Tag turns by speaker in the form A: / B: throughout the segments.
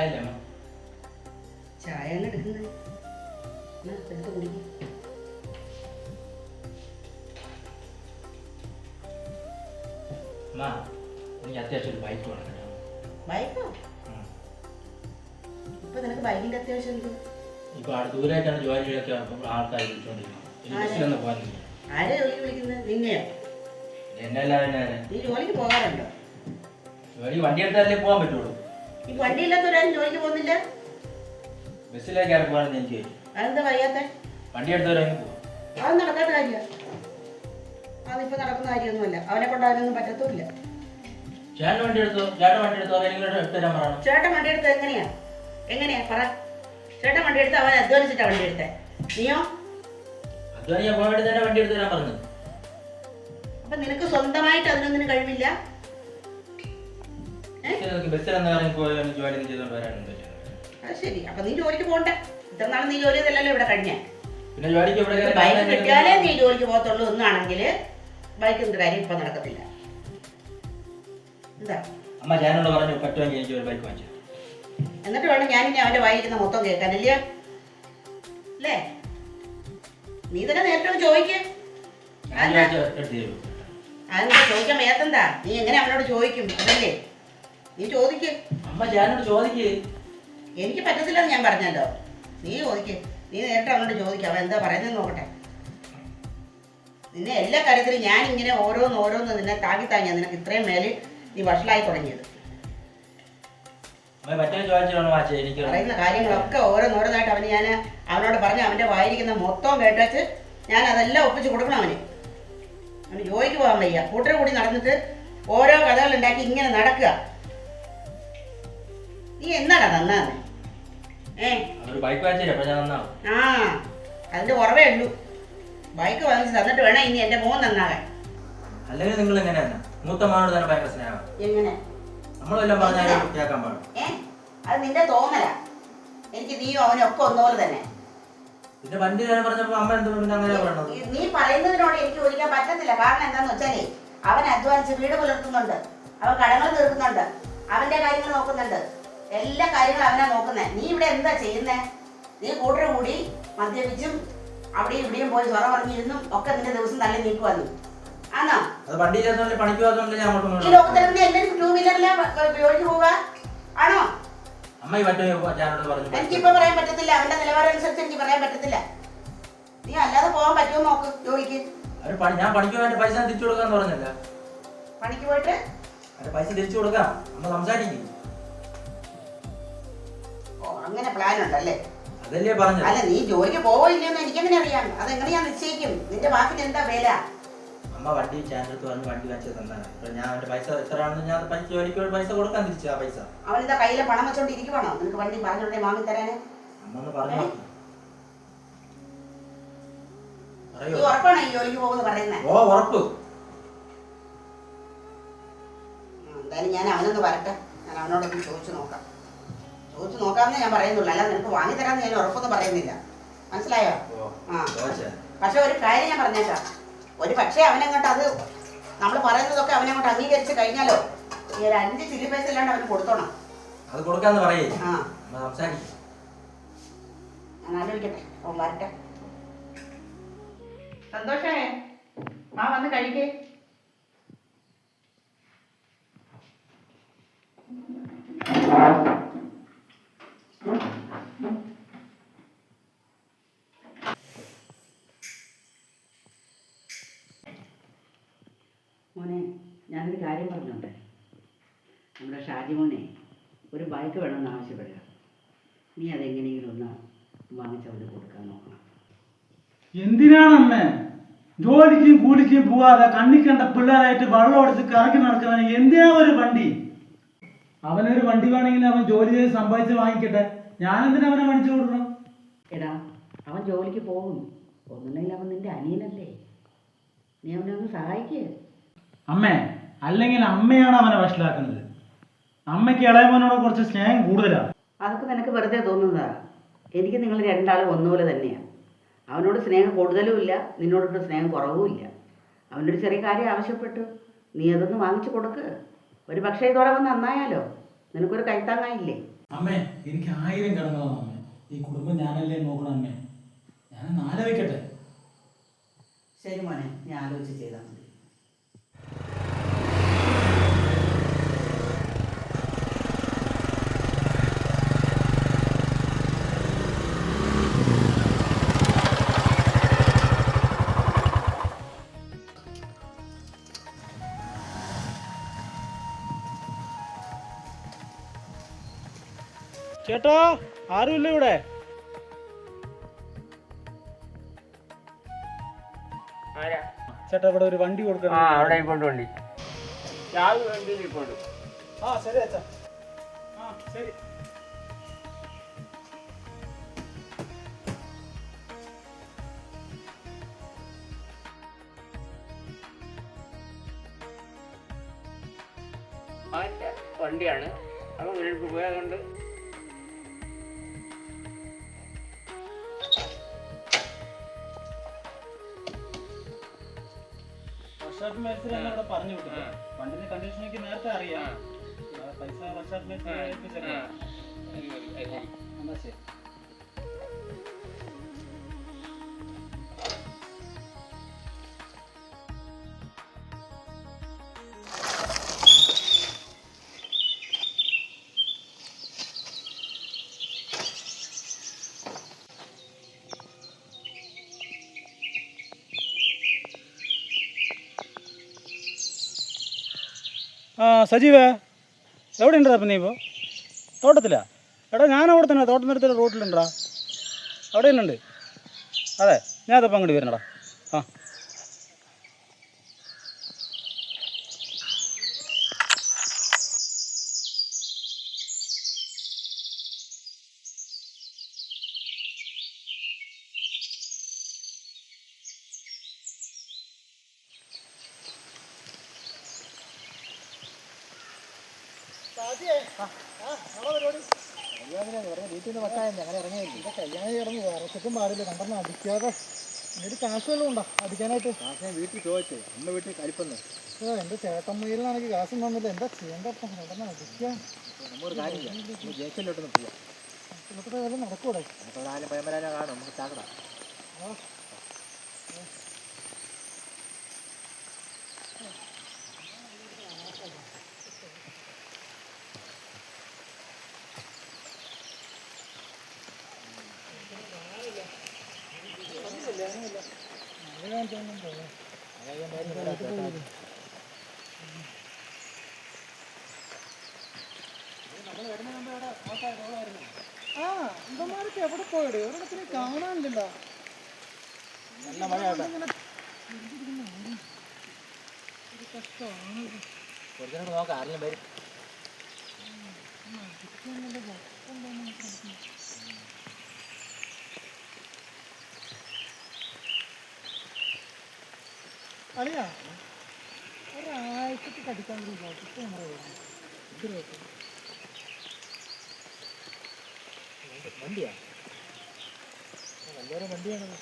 A: ചായ അല്ലേ
B: ചായ എടുക്കുന്നത് എടുത്ത് കുടിക്കും.
A: അമ്മ എനിക്ക് അത്യാവശ്യം ഒരു ബൈക്ക് വേണം കേട്ടോ.
B: ബൈക്കോ? ഇപ്പൊ നിനക്ക് ബൈക്കിന്റെ അത്യാവശ്യം എന്ത്?
A: ഇപ്പൊ ദൂരേക്കാണ് ജോലിയൊക്കെ ആൾക്കാർ വിളിച്ചോണ്ടിരിക്കുന്നത്. എനിക്ക് ബസ്സിലൊന്നും പോകാനില്ല.
B: ആരെ ജോലിക്ക് വിളിക്കുന്നത്? നിന്നെയോ?
A: എന്നെ അല്ലാതെ
B: നീ ജോലിക്ക് പോകാറുണ്ടോ?
A: ജോലി വണ്ടി എടുത്താലേ പോകാൻ പറ്റുള്ളൂ.
B: ഈ വണ്ടി ഇല്ലാത്തവരാരും ജോലിക്ക് പോകുന്നില്ല.
A: ബസ്സിലേക്ക് ആരും പോകാനെന്ന് എനിക്ക്
B: അതെന്താ പറയാത്തെ?
A: വണ്ടി എടുത്തവരാണ് പോകും.
B: അത് നടക്കാത്ത കാര്യ. അതിപ്പോ നടക്കുന്ന കാര്യമൊന്നുമല്ല. അവനെ കൊണ്ട് അതിനൊന്നും പറ്റത്തുമില്ല.
A: ചേട്ടൻ വണ്ടി എടുത്തോ? ചേട്ടൻ വണ്ടി എടുത്തോ? എടുത്തരാൻ പറയണം.
B: ചേട്ടൻ വണ്ടി എടുത്തത് എങ്ങനെയാ പറ. ചേട്ടൻ വണ്ടി എടുത്ത് അവൻ അധ്വാനിച്ചിട്ടാ വണ്ടി എടുത്തേ. നീയോ?
A: അധ്വാനിക്കാൻ പോകാൻ വേണ്ടി തന്നെ വണ്ടി എടുത്ത് തരാൻ പറഞ്ഞത്.
B: അപ്പൊ നിനക്ക് സ്വന്തമായിട്ട് അതിനൊന്നിനും കഴിവില്ല?
A: ബസ്സിലെന്ന് ഇറങ്ങി പോയി ജോലി ചെയ്തോണ്ട് വരാനുണ്ട്.
B: അത് ശരി. അപ്പൊ നീ ജോലിക്ക് പോകണ്ടേ? ഇത്ര നാളെ നീ ജോലി ചെയ്തല്ലോ ഇവിടെ കഴിഞ്ഞ.
A: പിന്നെ ജോലിക്ക്
B: ബൈക്ക് കിട്ടിയാലേ നീ ജോലിക്ക് പോകത്തുള്ളൂ എന്നാണെങ്കിൽ ബൈക്കിന്റെ കാര്യം ഇപ്പൊ നടക്കത്തില്ല. എന്താ
A: അമ്മ ഞാനോട് പറഞ്ഞു പറ്റുമെങ്കിൽ എനിക്ക് ഒരു ബൈക്ക് വാങ്ങിച്ചു.
B: എന്നിട്ട് വേണം ഞാനിനി അവന്റെ വായിരിക്കുന്ന മൊത്തം കേൾക്കാനല്ലേ? അല്ലേ? നീ തന്നെ നേരിട്ട് ചോദിക്കും. അതെന്താ ചോദിക്കാൻ വയ്യാത്തെന്താ? നീ എങ്ങനെ അവനോട് ചോദിക്കും? അതല്ലേ നീ ചോദിക്ക്.
A: അമ്മ ഞാനോട് ചോദിക്കേ.
B: എനിക്ക് പറ്റത്തില്ലെന്ന് ഞാൻ പറഞ്ഞല്ലോ. നീ ചോദിക്ക്. നീ നേരിട്ട് അവനോട് ചോദിക്കാം. അവൻ എന്താ പറയുന്നത് നോക്കട്ടെ. നിന്നെ എല്ലാ കാര്യത്തിലും ഞാൻ ഇങ്ങനെ ഓരോന്ന് നിന്നെ താങ്ങിത്താങ്ങിയാ നിനക്ക് ഇത്രയും മേലെ നീ വഷളായി തുടങ്ങിയത്. പറയുന്ന കാര്യങ്ങളൊക്കെ ഓരോന്നായിട്ട് അവനോട് പറഞ്ഞ് അവൻ്റെ വായിരിക്കുന്ന മൊത്തം കേട്ടേച്ച് ഞാൻ അതെല്ലാം ഒപ്പിച്ച് കൊടുക്കണം അവന് ജോലിക്ക് പോകാൻ വയ്യ. കൂട്ടരെ കൂടി നടന്നിട്ട് ഓരോ കഥകൾ ഉണ്ടാക്കി ഇങ്ങനെ നടക്കുക. നീ എന്നാടാ തന്നാന്ന്? ആ അതിന്റെ കുറവേ ഉള്ളൂ. ബൈക്ക് വാങ്ങിച്ച് തന്നിട്ട് വേണം ഇനി എന്റെ മോൻ നന്നാകാൻ.
A: അല്ലെങ്കിൽ നിങ്ങൾ എങ്ങനെയാണ് മൂത്ത മകനോട് തന്നെ ഭയങ്കര സ്നേഹം?
B: എങ്ങനെ?
A: നമ്മളെല്ലാം പറഞ്ഞാൽ കേൾക്കാൻ പാടും.
B: അത് നിന്റെ തോന്നലാ. എനിക്ക് നീയും അവനും ഒക്കെ ഒന്നുപോലെ തന്നെ.
A: പിന്നെ വണ്ടി പറഞ്ഞപ്പോ അമ്മ എന്താ അങ്ങനെ പറയണത്?
B: നീ പറയുന്നതിനോട് എനിക്ക് ഒരിക്കാൻ പറ്റത്തില്ല. കാരണം എന്താന്ന് വെച്ചാലേ അവൻ അധ്വാനിച്ച് വീട് പുലർത്തുന്നുണ്ട്, അവൻ കടങ്ങൾ തീർക്കുന്നുണ്ട്, അവന്റെ കാര്യങ്ങൾ നോക്കുന്നുണ്ട്, എല്ലാ കാര്യങ്ങളും അവനാ നോക്കുന്നേ. നീ ഇവിടെ എന്താ ചെയ്യുന്നേ? നീ കൂട്ടരെ കൂടി മദ്യപിച്ചും അവിടെയും ഇവിടെയും പോയി സ്വറ പറഞ്ഞിരുന്നും ഒക്കെ നിന്റെ ദിവസം തള്ളി നീക്കുവാ നീ. ആണോ? ഈ ലോകത്തിലെ എല്ലാവരും ടൂ വീലറിലെ ജോലിക്ക് പോവാ ആണോ? എനിക്കിപ്പോ പറയാൻ പറ്റത്തില്ല. അവന്റെ നിലവാരം അനുസരിച്ച് എനിക്ക് പറയാൻ പറ്റത്തില്ല. നീ അല്ലാതെ പോകാൻ പറ്റുമോ നോക്ക് ജോലിക്ക്.
A: ഞാൻ പണിക്ക് വേണ്ടി പൈസ തിരിച്ചു കൊടുക്കാന്ന് പറഞ്ഞല്ല.
B: പണിക്ക് പോയിട്ട്
A: പൈസ തിരിച്ചു കൊടുക്കാം. അമ്മ സംസാരിക്കും.
B: ഓ അങ്ങനെ പ്ലാൻ ഉണ്ടല്ലേ?
A: അതല്ലേ പറഞ്ഞത്.
B: അല്ല നീ ജോലിക്ക് പോവോ ഇല്ലെന്ന് എനിക്കെങ്ങനെ അറിയാം? അതെങ്ങനെ ഞാൻ നിശ്ചയിക്കും? നിന്റെ വാക്കിന് എന്താ വില?
A: അമ്മ വണ്ടി ചാൻസ് പറഞ്ഞ് വണ്ടി വാങ്ങിച്ചു തന്നാണ്. ഞാൻ അവന്റെ പൈസ എത്രയാണെന്ന് ഞാൻ ജോലിക്ക് പൈസ കൊടുക്കാൻ തിരിച്ചു. ആ പൈസ
B: അവനെന്താ കയ്യിലെ പണം വെച്ചോണ്ട് ഇരിക്കുവാണോ നിനക്ക് വണ്ടി പറഞ്ഞോണ്ടേ വാങ്ങി തരാന്?
A: അമ്മ പറഞ്ഞു.
B: നീ ഉറപ്പാണോ ഈ ജോലിക്ക് പോകുമെന്ന് പറയുന്നേ?
A: ഓ ഉറപ്പ്.
B: എന്തായാലും ഞാൻ അവനൊന്ന് വരട്ടെ. ഞാൻ അവനോടൊന്ന് ചോദിച്ചു നോക്കാമെന്നേ ഞാൻ പറയുന്നുള്ളൂ. അല്ല നിനക്ക് വാങ്ങി തരാമെന്ന് ഞാൻ ഉറപ്പൊന്നും പറയുന്നില്ല. മനസ്സിലായോ? ആ പക്ഷെ ഒരു കാര്യം ഞാൻ പറഞ്ഞേക്കാം. ഒരു പക്ഷേ അവനങ്ങോട്ട് അത് നമ്മൾ പറയുന്നതൊക്കെ അവനങ്ങോട്ട് അംഗീകരിച്ച് കഴിഞ്ഞാലോ ഈ ഒരു 5 ചില്ലി പൈസ ഇല്ലാണ്ട് അവന് കൊടുത്തോണം.
A: അത് കൊടുക്കാന്ന് പറയേ.
B: ആ
A: സംസാരിക്കും.
B: ഞാൻ ആലോചിക്കട്ടെ. അവൻ വരട്ടെ. സന്തോഷേ വന്ന് കഴിക്കേ. മോനെ ഞാനൊരു കാര്യം പറഞ്ഞോട്ടെ. നമ്മുടെ ഷാജി മോനെ ഒരു ബൈക്ക് വേണമെന്ന് ആവശ്യപ്പെടുക. നീ അതെങ്ങനെയെങ്കിലും ഒന്ന് വാങ്ങിച്ചവന് കൊടുക്കാൻ നോക്കണം.
C: എന്തിനാണമ്മേ ജോലിക്കും കൂലിക്കും പോവാതെ കണ്ണിക്കണ്ട പിള്ളേരായിട്ട് വെള്ളം എടുത്ത് കറക്കി നടക്കുന്നവന് എന്തിനാ ഒരു വണ്ടി? അവനൊരു വണ്ടി വേണമെങ്കിൽ അവൻ ജോലി ചെയ്ത് സമ്പാദിച്ച് വാങ്ങിക്കട്ടെ. ഞാനെന്തിനാ അവനെ മേടിച്ചു കൊടുക്കണം?
B: എടാ അവൻ ജോലിക്ക് പോകും. ഒന്നുമില്ലെങ്കിൽ അവൻ നിന്റെ അനിയനല്ലേ? നീ അവനെ ഒന്ന് സഹായിക്കേ.
C: അമ്മേ അല്ലെങ്കിൽ അമ്മയാണ് അവനെ വഷളാക്കുന്നത്. അമ്മയ്ക്ക് ഇളയമോനോട് കുറച്ച് സ്നേഹം കൂടുതലാണ്.
B: അതൊക്കെ നിനക്ക് വെറുതെ തോന്നുന്നതാ. എനിക്ക് നിങ്ങൾ രണ്ടാളും ഒന്നുപോലെ തന്നെയാണ്. അവനോട് സ്നേഹം കൂടുതലും ഇല്ല, നിന്നോടൊട്ട് സ്നേഹം കുറവും ഇല്ല. അവനൊരു ചെറിയ കാര്യം ആവശ്യപ്പെട്ടു, നീ അതൊന്ന് വാങ്ങിച്ചു കൊടുക്ക്. ഒരു പക്ഷേ ഇതോടെ വന്ന് നന്നായാലോ, നിനക്കൊരു കൈത്താങ്ങായില്ലേ?
C: അമ്മേ എനിക്ക് 1000 കിടന്നതാണ് അമ്മേ. ഈ കുടുംബം ഞാനല്ലേ നോക്കണം അമ്മേ. ഞാനൊന്ന് ആലോചിക്കട്ടെ.
B: ശരി മോനെ, ഞാൻ ആലോചിച്ച് ചെയ്താൽ മതി.
C: ചേട്ടാ, ആരുമില്ല ഇവിടെ? ചേട്ടാ, ഇവിടെ ഒരു വണ്ടി കൊടുക്കണം.
D: അവിടെ കൊണ്ടുപോണ്ടി
C: ആ ശരി അച്ഛാ. ആ ശരി.
D: വണ്ടിയാണ് അപ്പൊ വീട്ടിൽ പോയതുകൊണ്ട്
C: വർക്ക്ഷോപ്പ് മേസ്ത്രി എന്നെ ഇവിടെ പറഞ്ഞു വിട്ടു. വണ്ടിന്റെ കണ്ടീഷൻ എനിക്ക് നേരത്തെ അറിയാം. പൈസ വർക്ക്ഷോപ്പ് മേസ്ത്രി ഏൽപ്പിച്ചേക്കാം. എന്നാ ശരി. ആ സജീവേ, എവിടെ ഉണ്ടാ പിന്നെ ഇപ്പോൾ? തോട്ടത്തിലാ? എടാ ഞാൻ അവിടെ തന്നെ തോട്ടം നിർത്തിയ റോട്ടിലുണ്ടാ. അവിടെ തന്നെ ഉണ്ട്. അതെ, ഞാൻ അതപ്പോൾ അങ്ങോട്ട് വരണടാ. ആ വീട്ടിൽ നിന്ന് വെക്കാതെ അങ്ങനെ ഇറങ്ങിയില്ല. കയ്യാനെ ഇറങ്ങി വിറച്ചിട്ടും പാടില്ല. കണ്ടെന്ന് അടിക്കാതെ ഒരു കാശ് വല്ലതും ഉണ്ടോ അടിക്കാനായിട്ട്? കാശ് ഞാൻ വീട്ടിൽ ചോദിച്ചേ, അമ്മ വീട്ടിൽ കരിപ്പന്ന്. എൻ്റെ ചേട്ടമ്മയിലാണെങ്കിൽ കാശും തന്നില്ല. എന്താ ചെയ്യേണ്ടപ്പം? കണ്ടെന്ന് അടിക്കാം. നമ്മൊരു കാര്യം ജേഷനിലോട്ടൊന്ന് പോവാം. ഇവിടുത്തെ കാര്യം നടക്കൂടെ? നമുക്ക് ആരും പയമ്പരാനോ കാണും. നമുക്ക് ചാക്കടാ. ആ ഇവന്മാരൊക്കെ എവിടെ പോയിട്? ഒരിടത്തിന് കാണാനില്ലല്ലോ. നല്ല മഴ കഷ്ടമാണ്. നോക്കാം, ആരെങ്കിലും വരും. അളിയാ, ഒരാഴ്ചക്ക് കടിക്കാൻ വണ്ടിയാ? നല്ലൊരു വണ്ടിയാണ്.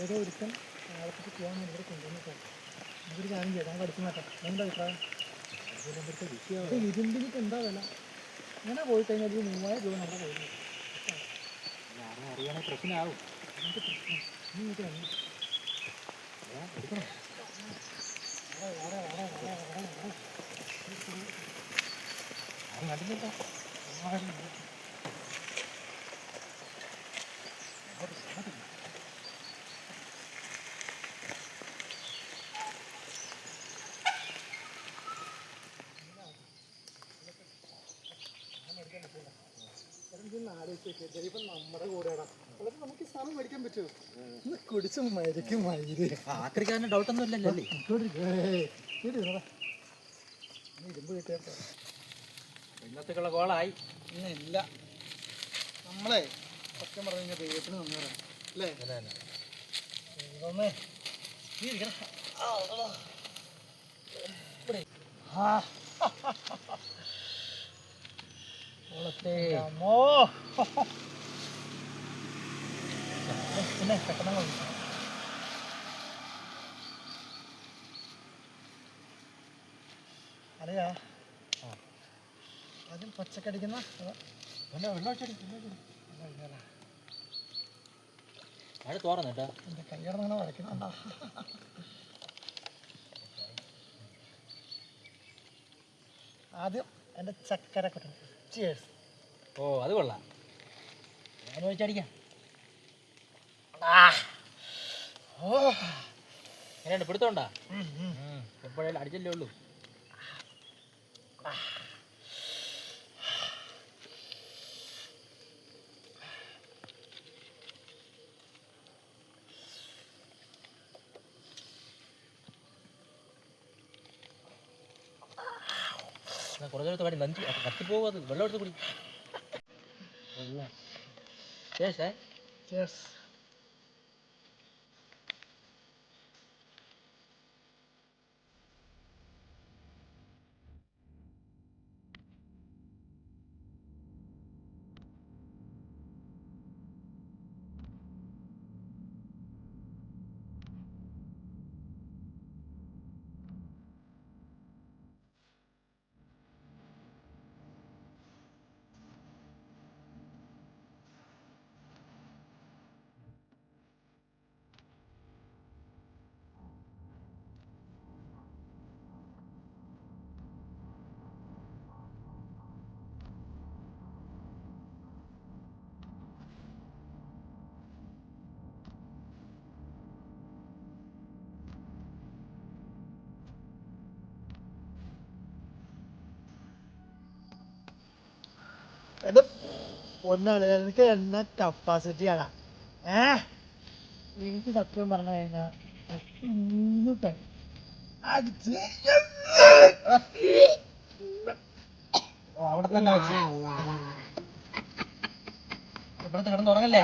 C: ഏതോ ഒരുത്തൻ ആളത്തേക്ക് പോകാൻ വേണ്ടി ഇവിടെ കൊണ്ടുവന്നിട്ടാണ്. നമുക്കൊരു കാര്യം ചെയ്യാം, നമുക്ക് അടിച്ചു മാറ്റാം. എന്താ അഭിപ്രായം? ഇരുമ്പിനിട്ട് എന്താ വില? അങ്ങനെ പോയി കഴിഞ്ഞാൽ 3000 രൂപ നമ്മുടെ കയ്യിൽ അറിയാണെങ്കിൽ പ്രശ്നമാവും. നമുക്ക് പ്രശ്നം എടുക്കണം. കണ്ടില്ല. ഇപ്പം നമ്മുടെ കൂടെയാണ്. അതൊക്കെ നമുക്ക് ഈ സാധനം മേടിക്കാൻ പറ്റുമോ? ഒന്ന് കുടിച്ച് മരിക്കും മയില്.
A: ആക്രിക്കാരന് ഡൗട്ടൊന്നും ഇല്ലല്ലോ അല്ലേ?
C: ഇരുമ്പ് കിട്ടിയപ്പോ
A: ഇന്നത്തേക്കുള്ള കോളായി.
C: ഇല്ല, നമ്മളെ സത്യം പറഞ്ഞു കഴിഞ്ഞാൽ ദൈവത്തിന് നന്ദിയാണ് അല്ലേ? പിന്നെ പെട്ടെന്ന് അറിയാ
E: ആദ്യം പച്ചക്കടിക്കുന്ന
A: തോറന്നിട്ടാ
E: എൻ്റെ കൈയടങ്ങനെ വരയ്ക്കുന്നുണ്ടോ? ആദ്യം എൻ്റെ ചക്കര കൊട്ടൻ. ചിയേഴ്സ്.
A: ഓ അത് കൊള്ളാം. ഞാൻ ഒഴിച്ചടിക്കാം. എങ്ങനെയുണ്ട് പിടുത്തോണ്ടാ? എപ്പോഴേലും അടിച്ചല്ലേ ഉള്ളൂ. കുറച്ചെടുത്ത് കാട്ടി നഞ്ചി കത്തിപ്പോകും. അത് വെള്ളം എടുത്ത് കുടി.
E: ചിയേഴ്സ്. ഇത് ഒന്നാണ് എനിക്ക് എന്ന കപ്പാസിറ്റിയാണ്. എനിക്ക് സത്യം പറഞ്ഞു കഴിഞ്ഞാൽ
A: അവിടെ തന്നെ ഇവിടത്തെ കിടന്നുറങ്ങല്ലേ?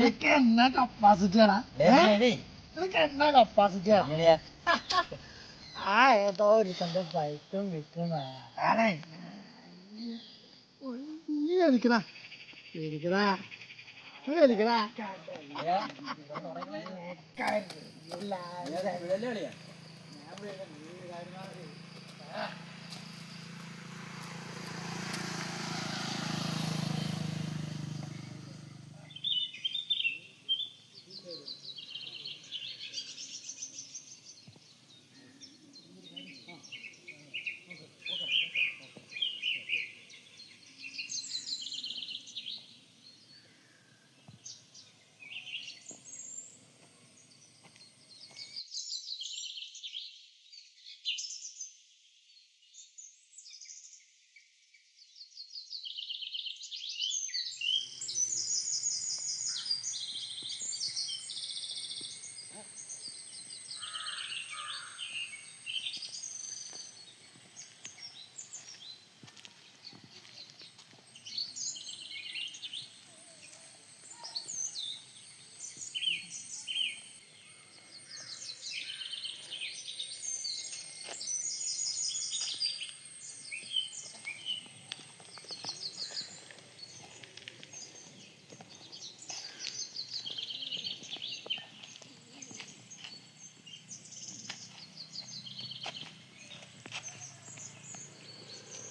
E: എനിക്ക് എന്നാ കപ്പാസിറ്റിയാണ്. എനിക്ക് എന്നാ കപ്പാസിറ്റിയാണ്. ഏതോ ഒരു തന്റെ ബൈക്കും വിൽക്കും. എനിക്കടാ എനിക്കടാ എനിക്കടാ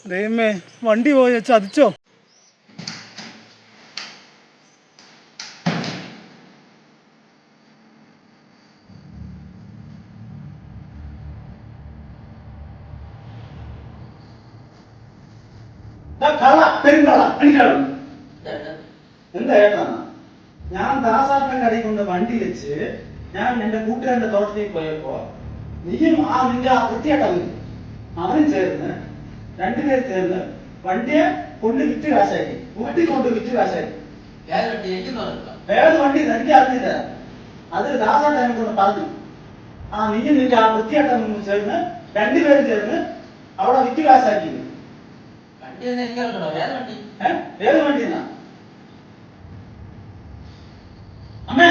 E: ദൈവമേ, വണ്ടി പോയി ചതിച്ചോ?
C: എന്താ ഏട്ടാ, ഞാൻ ദാസാട്ടൻ കടയിൽ കൊണ്ട് വണ്ടി വെച്ച് ഞാൻ എന്റെ കൂട്ടുകാരന്റെ തോട്ടത്തിൽ പോയപ്പോ നീയും നിന്റെ ആ വൃത്തിയായിട്ടവൻ അവനും ചേർന്ന് രണ്ടുപേർ ചേർന്ന് വണ്ടിയെ കൊണ്ട് വിറ്റ് കാശാക്കി, വീട്ടിൽ കൊണ്ട് വിറ്റ് കാശാക്കി. ഏത് വണ്ടി എനിക്ക് അറിഞ്ഞില്ല. അത് ദാസാട്ടൻ കൊണ്ട് പറഞ്ഞു. നീയും നിന്റെ ആ വൃത്തിയായിട്ടവനും ചേർന്ന് രണ്ടുപേരും ചേർന്ന് അവിടെ വിറ്റ് കാശാക്കി. ഏത് വണ്ടി എന്നാ അമ്മേ?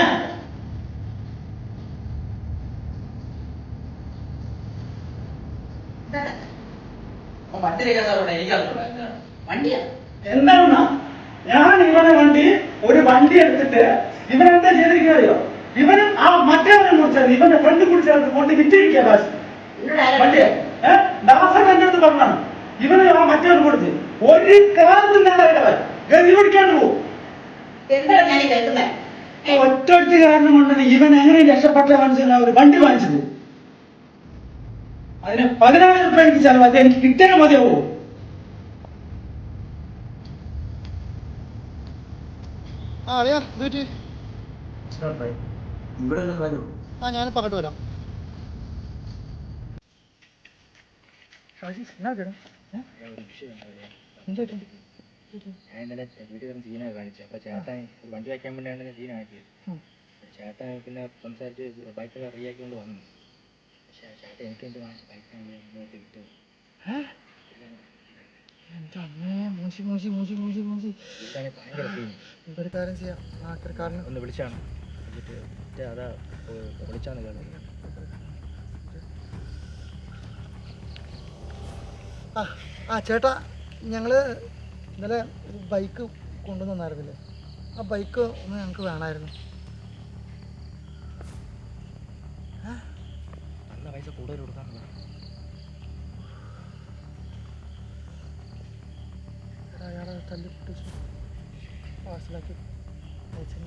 C: എന്താണെന്നാ ഞാൻ ഇവനെ വണ്ടി ഒരു വണ്ടി എടുത്തിട്ട് ഇവൻ എന്താ ചെയ്തിരിക്കുകയോ? ഇവനും ആ മറ്റേവനെ കുറിച്ചാണ് ഇവന്റെ ഫ്രണ്ട് കുറിച്ചാണ് കൊണ്ട് വിറ്റിരിക്കുക കാശ് വണ്ടി. ദാസൻ എന്റെ അടുത്ത് പറഞ്ഞാണ് ഇവന് ആ മറ്റേവൻ കൊടുത്ത് ഒരു കാരണമില്ലാതെ ഗതി പിടിക്കാണ്ട് പോകും.
B: എന്താണ് ഞാൻ കേൾക്കുന്നത്?
C: ഒറ്റ കാരണം കൊണ്ടാണ് ഇവൻ എങ്ങനെ രക്ഷപ്പെട്ട മനസ്സിലാ ഒരു വണ്ടി വാങ്ങിച്ചത്. അതിന് 10,000 രൂപ എനിക്ക് ചെലവ്, അത് എനിക്ക് കിട്ടിയാൽ മതിയാവോ?
E: അറിയാം വീട്ടിൽ
A: ഇവിടെ വരൂ.
E: ഞാനിപ്പോൾ അങ്ങോട്ട് വരാം. ഷാജി എന്നാ കേട്ടോ എന്താ
D: ഞാൻ ഇന്നലെ വീട്ടിൽ നിന്ന് സീനൊക്കെ കാണിച്ചു. അപ്പോൾ ചേട്ടൻ വണ്ടി വയ്ക്കാൻ വേണ്ടിയാണ് സീന കാണിച്ചത്. ചേട്ടൻ പിന്നെ സംസാരിച്ച് ബൈക്കൊക്കെ റെഡിയാക്കിക്കൊണ്ട് വന്നു. പക്ഷേ ചേട്ടൻ എനിക്ക് എന്ത് കാണിച്ചു ബൈക്കാണ് ഇങ്ങോട്ട് കിട്ടും.
E: എൻ്റെ അമ്മേ Mushi Mushi Mushi Mushi Mushi.
D: ഇതാണ് ഭയങ്കര സീൻ.
E: ഒരു കാര്യം ചെയ്യാം, ആക്രിക്കാരന്
D: ഒന്ന് വിളിച്ചാണ് എന്നിട്ട് അതാ വിളിച്ചാന്ന് കേട്ടോ.
E: ആ ചേട്ടാ, ഞങ്ങൾ ഇന്നലെ ഒരു ബൈക്ക് കൊണ്ടുവന്നായിരുന്നില്ലേ, ആ ബൈക്ക് ഒന്ന് ഞങ്ങൾക്ക് വേണമായിരുന്നു.
D: നല്ല പൈസ കൂടുതൽ കൊടുക്കാന്ന് പറഞ്ഞു.
E: ചേട്ടാ അയാളെ തല്ലി പൊട്ടിച്ചു പാഴ്സലാക്കി അയച്ചു.